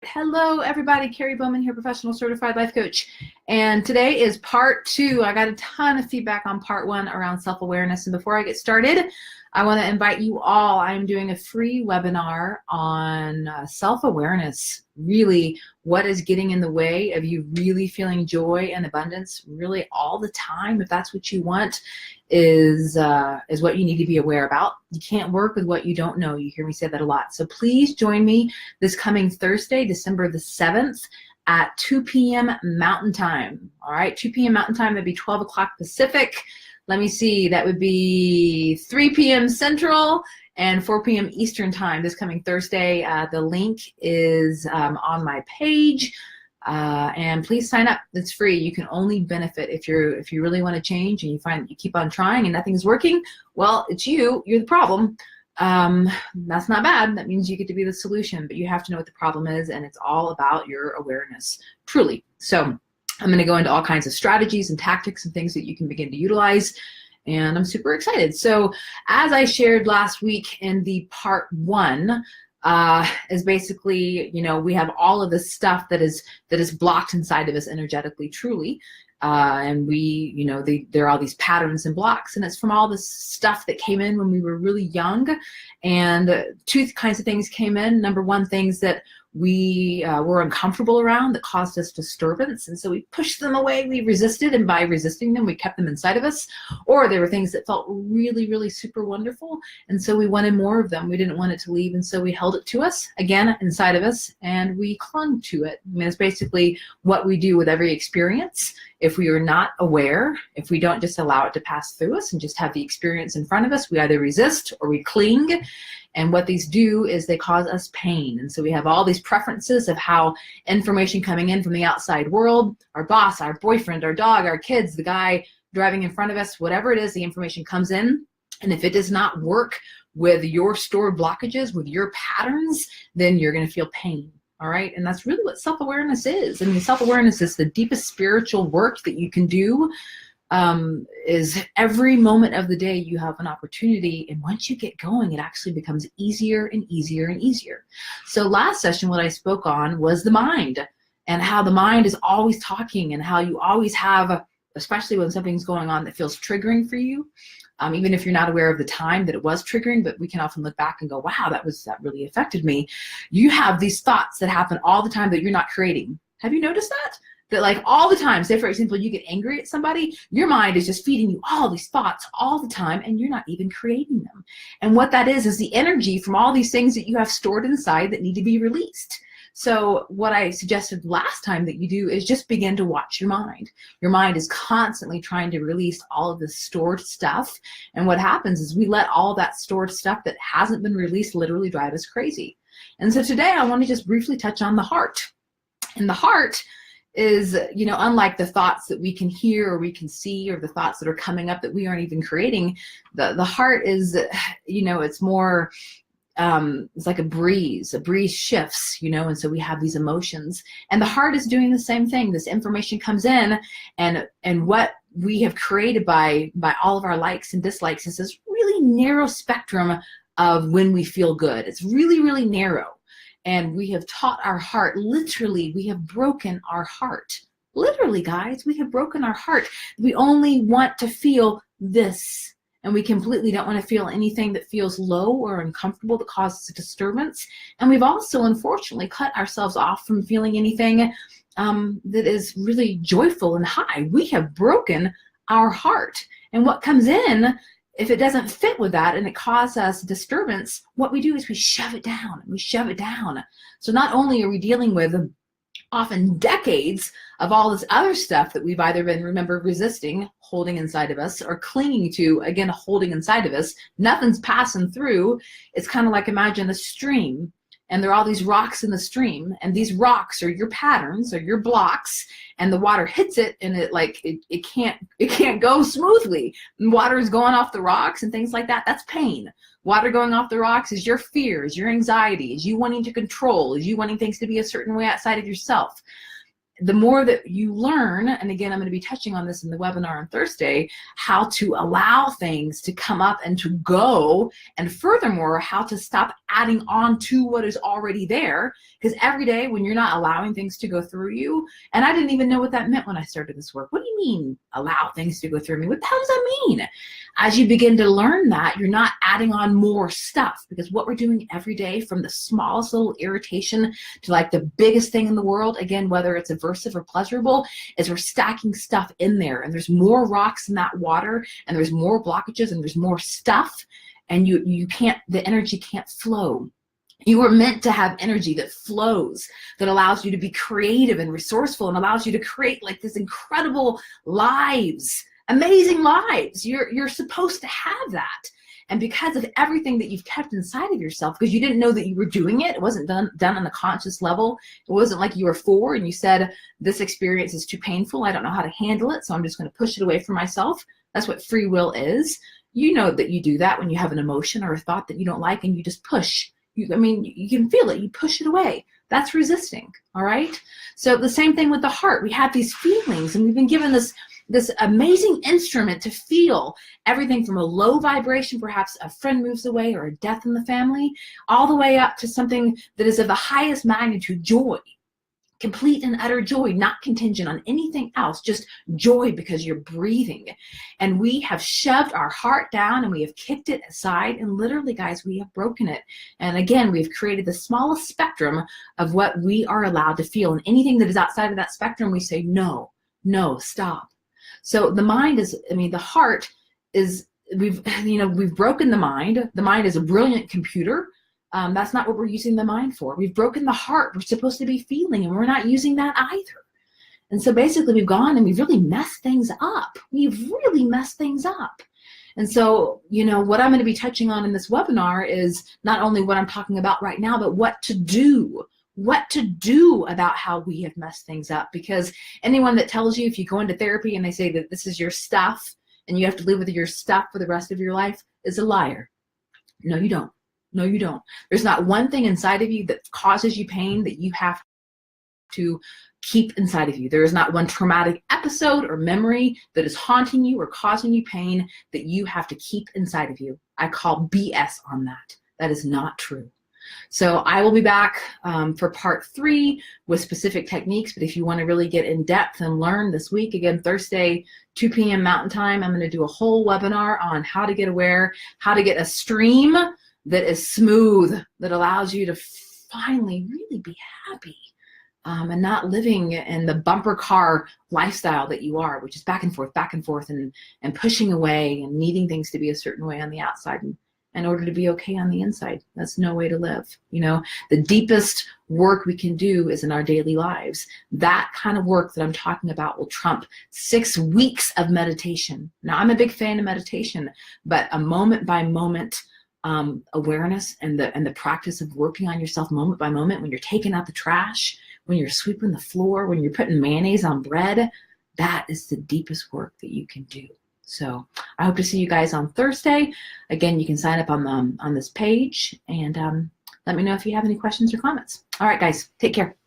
Hello, everybody. Carrie Bowman here, professional certified life coach. And today is part 2. I got a ton of feedback on part 1 around self-awareness. And before I get started, I want to invite you all. I'm doing a free webinar on self-awareness. Really, what is getting in the way of you really feeling joy and abundance really all the time, if that's what you want, is what you need to be aware about. You can't work with what you don't know. You hear me say that a lot. So please join me this coming Thursday, December the 7th at 2 p.m. Mountain Time. All right, 2 p.m. Mountain Time, that'd be 12 o'clock Pacific. Let me see, that would be 3 p.m. Central and 4 p.m. Eastern Time this coming Thursday. The link is on my page. And please sign up. It's free. You can only benefit if you really want to change and you keep on trying and nothing's working. Well, it's you're the problem. That's not bad. That means you get to be the solution, but you have to know what the problem is, and it's all about your awareness, truly. So I'm going to go into all kinds of strategies and tactics and things that you can begin to utilize, and I'm super excited. So as I shared last week in the part 1, is basically, we have all of this stuff that is blocked inside of us energetically, truly. And there are all these patterns and blocks, and it's from all this stuff that came in when we were really young. And 2 kinds of things came in. Number 1, things that we were uncomfortable around that caused us disturbance, and so we pushed them away, we resisted, and by resisting them we kept them inside of us. Or there were things that felt really, really super wonderful, and so we wanted more of them. We didn't want it to leave, and so we held it to us, again, inside of us, and we clung to it. I mean, it's basically what we do with every experience. If we are not aware, if we don't just allow it to pass through us and just have the experience in front of us, we either resist or we cling. And what these do is they cause us pain. And so we have all these preferences of how information coming in from the outside world, our boss, our boyfriend, our dog, our kids, the guy driving in front of us, whatever it is, the information comes in. And if it does not work with your stored blockages, with your patterns, then you're going to feel pain. All right. And that's really what self-awareness is. I mean, self-awareness is the deepest spiritual work that you can do. Is every moment of the day you have an opportunity, and once you get going, it actually becomes easier and easier and easier. So last session, what I spoke on was the mind, and how the mind is always talking, and how you always have, especially when something's going on that feels triggering for you, even if you're not aware of the time that it was triggering, but we can often look back and go, wow, that really affected me. You have these thoughts that happen all the time that you're not creating. Have you noticed that? That like all the time, say for example, you get angry at somebody, your mind is just feeding you all these thoughts all the time, and you're not even creating them. And what that is the energy from all these things that you have stored inside that need to be released. So what I suggested last time that you do is just begin to watch your mind. Your mind is constantly trying to release all of this stored stuff. And what happens is we let all that stored stuff that hasn't been released literally drive us crazy. And so today I want to just briefly touch on the heart. And the heart is, unlike the thoughts that we can hear or we can see, or the thoughts that are coming up that we aren't even creating, the heart is, it's more, it's like a breeze shifts, and so we have these emotions, and the heart is doing the same thing. This information comes in, and what we have created by all of our likes and dislikes is this really narrow spectrum of when we feel good. It's really, really narrow. And we have taught our heart, literally, we have broken our heart. Literally, guys, we have broken our heart. We only want to feel this. And we completely don't want to feel anything that feels low or uncomfortable that causes a disturbance. And we've also, unfortunately, cut ourselves off from feeling anything that is really joyful and high. We have broken our heart. And what comes in, if it doesn't fit with that and it causes us disturbance, what we do is we shove it down. We shove it down. So not only are we dealing with often decades of all this other stuff that we've either been, remember, resisting, holding inside of us, or clinging to, again, holding inside of us, nothing's passing through. It's kind of like, imagine a stream, and there are all these rocks in the stream, and these rocks are your patterns, or your blocks, and the water hits it, and it can't go smoothly. And water is going off the rocks and things like that. That's pain. Water going off the rocks is your fears, your anxieties, you wanting to control, is you wanting things to be a certain way outside of yourself. The more that you learn, and again, I'm going to be touching on this in the webinar on Thursday, how to allow things to come up and to go, and furthermore, how to stop adding on to what is already there, Because every day when you're not allowing things to go through you, and I didn't even know what that meant when I started this work. What do you mean allow things to go through me? What the hell does that mean? As you begin to learn that, you're not adding on more stuff, because what we're doing every day, from the smallest little irritation to like the biggest thing in the world, again, whether it's aversive or pleasurable, is we're stacking stuff in there, and there's more rocks in that water, and there's more blockages, and there's more stuff, and you can't, the energy can't flow. You were meant to have energy that flows, that allows you to be creative and resourceful, and allows you to create like this incredible lives, amazing lives. You're supposed to have that. And because of everything that you've kept inside of yourself, because you didn't know that you were doing it, it wasn't done on a conscious level. It wasn't like you were 4 and you said, this experience is too painful, I don't know how to handle it, so I'm just going to push it away from myself. That's what free will is. You know that you do that when you have an emotion or a thought that you don't like, and you just push. I mean, you can feel it, you push it away. That's resisting, all right? So the same thing with the heart. We have these feelings, and we've been given this amazing instrument to feel everything from a low vibration, perhaps a friend moves away or a death in the family, all the way up to something that is of the highest magnitude, joy. Complete and utter joy, not contingent on anything else, just joy because you're breathing. And we have shoved our heart down and we have kicked it aside, and literally, guys, we have broken it. And again, we've created the smallest spectrum of what we are allowed to feel. And anything that is outside of that spectrum, we say, no, stop. So the mind is, the heart is, we've broken the mind. The mind is a brilliant computer. That's not what we're using the mind for. We've broken the heart. We're supposed to be feeling, and we're not using that either. And so basically we've gone and we've really messed things up. And so, what I'm going to be touching on in this webinar is not only what I'm talking about right now, but what to do about how we have messed things up. Because anyone that tells you, if you go into therapy and they say that this is your stuff and you have to live with your stuff for the rest of your life, is a liar. No, you don't. There's not one thing inside of you that causes you pain that you have to keep inside of you. There is not one traumatic episode or memory that is haunting you or causing you pain that you have to keep inside of you. I call BS on that. That is not true. So I will be back for part 3 with specific techniques. But if you want to really get in depth and learn this week, again, Thursday, 2 p.m. Mountain Time, I'm going to do a whole webinar on how to get aware, how to get a stream that is smooth, that allows you to finally really be happy and not living in the bumper car lifestyle that you are, which is back and forth and pushing away and needing things to be a certain way on the outside in order to be okay on the inside. That's no way to live. The deepest work we can do is in our daily lives. That kind of work that I'm talking about will trump 6 weeks of meditation. Now, I'm a big fan of meditation, but a moment by moment awareness and the practice of working on yourself moment by moment, when you're taking out the trash, when you're sweeping the floor, when you're putting mayonnaise on bread, that is the deepest work that you can do. So I hope to see you guys on Thursday. Again, you can sign up on this page, and let me know if you have any questions or comments. All right, guys, take care.